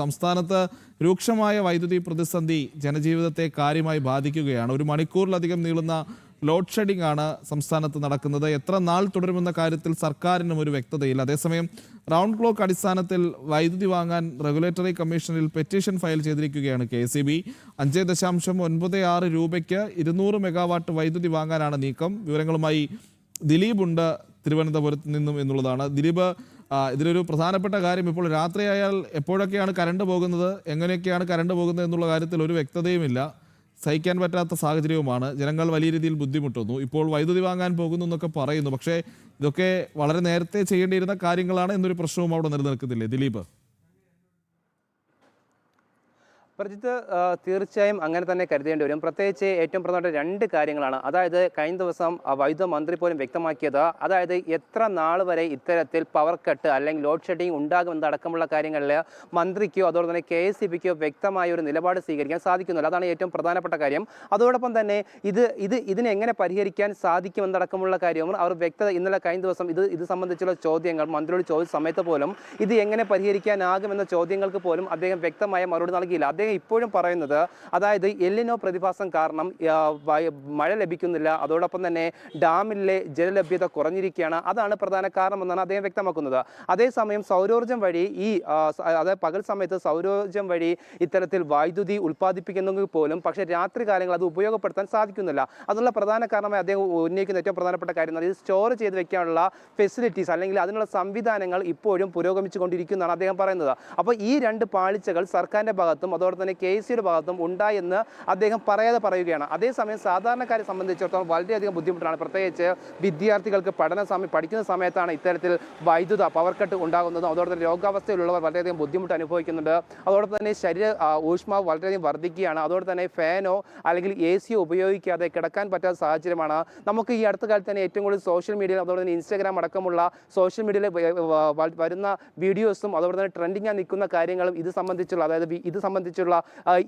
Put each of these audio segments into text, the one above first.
സംസ്ഥാനത്ത് രൂക്ഷമായ വൈദ്യുതി പ്രതിസന്ധി ജനജീവിതത്തെ കാര്യമായി ബാധിക്കുകയാണ്. ഒരു മണിക്കൂറിലധികം നീളുന്ന ലോഡ് ഷെഡിംഗ് ആണ് സംസ്ഥാനത്ത് നടക്കുന്നത്. എത്ര നാൾ തുടരുമെന്ന കാര്യത്തിൽ സർക്കാരിനും ഒരു വ്യക്തതയില്ല. അതേസമയം റൗണ്ട് ക്ലോക്ക് അടിസ്ഥാനത്തിൽ വൈദ്യുതി വാങ്ങാൻ റെഗുലേറ്ററി കമ്മീഷനിൽ പെറ്റീഷൻ ഫയൽ ചെയ്തിരിക്കുകയാണ് KCB. 5.96 രൂപയ്ക്ക് 200 മെഗാവാട്ട് വൈദ്യുതി വാങ്ങാനാണ് നീക്കം. വിവരങ്ങളുമായി ദിലീപ് ഉണ്ട് തിരുവനന്തപുരത്ത് നിന്നും എന്നുള്ളതാണ്. ദിലീപ്, ഇതിലൊരു പ്രധാനപ്പെട്ട കാര്യം, ഇപ്പോൾ രാത്രിയായാൽ എപ്പോഴൊക്കെയാണ് കറണ്ട് പോകുന്നത്, എങ്ങനെയൊക്കെയാണ് കറണ്ട് പോകുന്നത് എന്നുള്ള കാര്യത്തിൽ ഒരു വ്യക്തതയുമില്ല. സഹിക്കാൻ പറ്റാത്ത സാഹചര്യവുമാണ്. ജനങ്ങൾ വലിയ രീതിയിൽ ബുദ്ധിമുട്ടുന്നു. ഇപ്പോൾ വൈദ്യുതി വാങ്ങാൻ പോകുന്നു എന്നൊക്കെ പറയുന്നു. പക്ഷേ ഇതൊക്കെ വളരെ നേരത്തെ ചെയ്യേണ്ടിയിരുന്ന കാര്യങ്ങളാണ് എന്നൊരു പ്രശ്നവും അവിടെ നിലനിൽക്കുന്നില്ലേ ദിലീപ്? പ്രജിത്ത്, തീർച്ചയായും അങ്ങനെ തന്നെ കരുതേണ്ടി വരും. പ്രത്യേകിച്ച് ഏറ്റവും പ്രധാനപ്പെട്ട രണ്ട് കാര്യങ്ങളാണ്. അതായത് കഴിഞ്ഞ ദിവസം വൈദ്യുത മന്ത്രി പോലും വ്യക്തമാക്കിയത്, അതായത് എത്ര നാൾ വരെ ഇത്തരത്തിൽ പവർ കട്ട് അല്ലെങ്കിൽ ലോഡ് ഷെഡിങ് ഉണ്ടാകുമെന്നടക്കമുള്ള കാര്യങ്ങളിൽ മന്ത്രിക്കോ അതോടൊപ്പം തന്നെ KSEBിക്കോ വ്യക്തമായ ഒരു നിലപാട് സ്വീകരിക്കാൻ സാധിക്കുന്നില്ല. അതാണ് ഏറ്റവും പ്രധാനപ്പെട്ട കാര്യം. അതോടൊപ്പം തന്നെ ഇതിനെങ്ങനെ പരിഹരിക്കാൻ സാധിക്കുമെന്നടക്കമുള്ള കാര്യവും അവർ വ്യക്തത ഇന്നലെ കഴിഞ്ഞ ദിവസം ഇത് സംബന്ധിച്ചുള്ള ചോദ്യങ്ങൾ മന്ത്രിയോട് ചോദിച്ച സമയത്ത് പോലും ഇത് എങ്ങനെ പരിഹരിക്കാനാകുമെന്ന ചോദ്യങ്ങൾക്ക് പോലും അദ്ദേഹം വ്യക്തമായ മറുപടി നൽകിയില്ല. അദ്ദേഹം ഇപ്പോഴും പറയുന്നത്, അതായത് എല്ലിനോ പ്രതിഭാസം കാരണം മഴ ലഭിക്കുന്നില്ല, അതോടൊപ്പം തന്നെ ഡാമിലെ ജലലഭ്യത കുറഞ്ഞിരിക്കുകയാണ്, അതാണ് പ്രധാന കാരണമെന്നാണ് അദ്ദേഹം വ്യക്തമാക്കുന്നത്. അതേസമയം സൗരോർജ്ജം വഴി അതായത് പകൽ സമയത്ത് സൗരോർജ്ജം വഴി ഇത്തരത്തിൽ വൈദ്യുതി ഉൽപ്പാദിപ്പിക്കുന്നെങ്കിൽ പോലും പക്ഷേ രാത്രി കാലങ്ങൾ അത് ഉപയോഗപ്പെടുത്താൻ സാധിക്കുന്നില്ല. അതിനുള്ള പ്രധാന കാരണമായി അദ്ദേഹം ഉന്നയിക്കുന്ന ഏറ്റവും പ്രധാനപ്പെട്ട കാര്യം ഇത് സ്റ്റോർ ചെയ്ത് വെക്കാനുള്ള ഫെസിലിറ്റീസ് അല്ലെങ്കിൽ അതിനുള്ള സംവിധാനങ്ങൾ ഇപ്പോഴും പുരോഗമിച്ചുകൊണ്ടിരിക്കുന്നതാണ് അദ്ദേഹം പറയുന്നത്. അപ്പോൾ ഈ രണ്ട് പാളിച്ചകൾ സർക്കാരിൻ്റെ ഭാഗത്തും അതോടൊപ്പം തന്നെ KSEBിയുടെ ഭാഗത്തും ഉണ്ടായെന്ന് അദ്ദേഹം പറയാതെ പറയുകയാണ്. അതേസമയം സാധാരണക്കാരെ സംബന്ധിച്ചിടത്തോളം വളരെയധികം ബുദ്ധിമുട്ടാണ്. പ്രത്യേകിച്ച് വിദ്യാർത്ഥികൾക്ക് പഠിക്കുന്ന സമയത്താണ് ഇത്തരത്തിൽ വൈദ്യുത പവർ കട്ട് ഉണ്ടാകുന്നതും അതോടൊപ്പം തന്നെ രോഗാവസ്ഥയിലുള്ളവർ വളരെയധികം ബുദ്ധിമുട്ട് അനുഭവിക്കുന്നുണ്ട്. അതോടൊപ്പം തന്നെ ഊഷ്മാവ് വളരെയധികം വർദ്ധിക്കുകയാണ്. അതോടൊപ്പം തന്നെ ഫാനോ അല്ലെങ്കിൽ AC ഉപയോഗിക്കാതെ കിടക്കാൻ പറ്റാത്ത സാഹചര്യമാണ്. നമുക്ക് ഈ അടുത്ത കാലത്ത് തന്നെ ഏറ്റവും കൂടുതൽ സോഷ്യൽ മീഡിയയിൽ അതോടൊപ്പം തന്നെ Instagram അടക്കമുള്ള സോഷ്യൽ മീഡിയയിൽ വരുന്ന വീഡിയോസും അതോടൊപ്പം തന്നെ ട്രെൻഡിങ് നിൽക്കുന്ന കാര്യങ്ങളും ഇത് സംബന്ധിച്ചുള്ള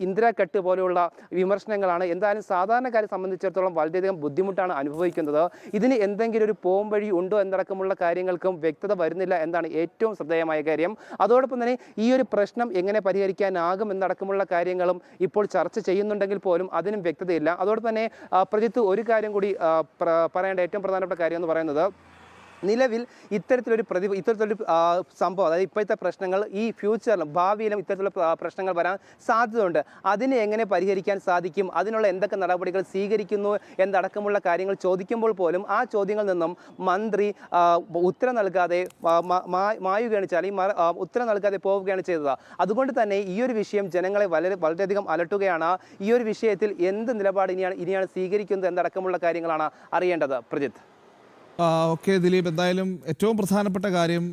ഇന്ദിര കട്ട് പോലെയുള്ള വിമർശനങ്ങളാണ്. എന്തായാലും സാധാരണക്കാരെ സംബന്ധിച്ചിടത്തോളം വളരെയധികം ബുദ്ധിമുട്ടാണ് അനുഭവിക്കുന്നത്. ഇതിന് എന്തെങ്കിലും ഒരു പോംവഴി ഉണ്ടോ എന്നടക്കമുള്ള കാര്യങ്ങൾക്കും വ്യക്തത വരുന്നില്ല എന്നാണ് ഏറ്റവും ശ്രദ്ധേയമായ കാര്യം. അതോടൊപ്പം തന്നെ ഈ ഒരു പ്രശ്നം എങ്ങനെ പരിഹരിക്കാനാകും എന്നടക്കമുള്ള കാര്യങ്ങളും ഇപ്പോൾ ചർച്ച ചെയ്യുന്നുണ്ടെങ്കിൽ പോലും അതിനും വ്യക്തതയില്ല. അതോടൊപ്പം തന്നെ പ്രജിത്ത്, ഒരു കാര്യം കൂടി പറയേണ്ട ഏറ്റവും പ്രധാനപ്പെട്ട കാര്യം എന്ന് പറയുന്നത്, നിലവിൽ ഇത്തരത്തിലൊരു സംഭവം, അതായത് ഇപ്പോഴത്തെ പ്രശ്നങ്ങൾ ഈ ഫ്യൂച്ചറിലും ഭാവിയിലും ഇത്തരത്തിലുള്ള പ്രശ്നങ്ങൾ വരാൻ സാധ്യതയുണ്ട്. അതിനെ എങ്ങനെ പരിഹരിക്കാൻ സാധിക്കും, അതിനുള്ള എന്തൊക്കെ നടപടികൾ സ്വീകരിക്കുന്നു എന്നടക്കമുള്ള കാര്യങ്ങൾ ചോദിക്കുമ്പോൾ പോലും ആ ചോദ്യങ്ങളിൽ നിന്നും മന്ത്രി ഉത്തരം നൽകാതെ മായുകയാണ് ചെയ്തത്, അല്ലെങ്കിൽ ഉത്തരം നൽകാതെ പോവുകയാണ് ചെയ്തത്. അതുകൊണ്ട് തന്നെ ഈ ഒരു വിഷയം ജനങ്ങളെ വളരെയധികം അലട്ടുകയാണ്. ഈ ഒരു വിഷയത്തിൽ എന്ത് നിലപാട് ഇനിയാണ് സ്വീകരിക്കുന്നത് എന്നടക്കമുള്ള കാര്യങ്ങളാണ് അറിയേണ്ടത്. പ്രജിത്ത്. ഓക്കെ ദിലീപ്, എന്തായാലും ഏറ്റവും പ്രധാനപ്പെട്ട കാര്യം,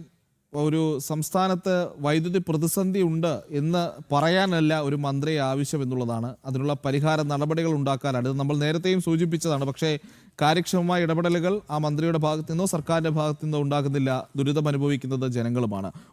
ഒരു സംസ്ഥാനത്ത് വൈദ്യുതി പ്രതിസന്ധി ഉണ്ട് എന്ന് പറയാനല്ല ഒരു മന്ത്രിയെ ആവശ്യം എന്നുള്ളതാണ്. അതിനുള്ള പരിഹാര നടപടികൾ ഉണ്ടാക്കാനാണ്. ഇത് നമ്മൾ നേരത്തെയും സൂചിപ്പിച്ചതാണ്. പക്ഷേ കാര്യക്ഷമമായ ഇടപെടലുകൾ ആ മന്ത്രിയുടെ ഭാഗത്തു നിന്നോ സർക്കാരിൻ്റെ ഭാഗത്തു നിന്നോ ഉണ്ടാകുന്നില്ല. ദുരിതം അനുഭവിക്കുന്നത് ജനങ്ങളുമാണ്.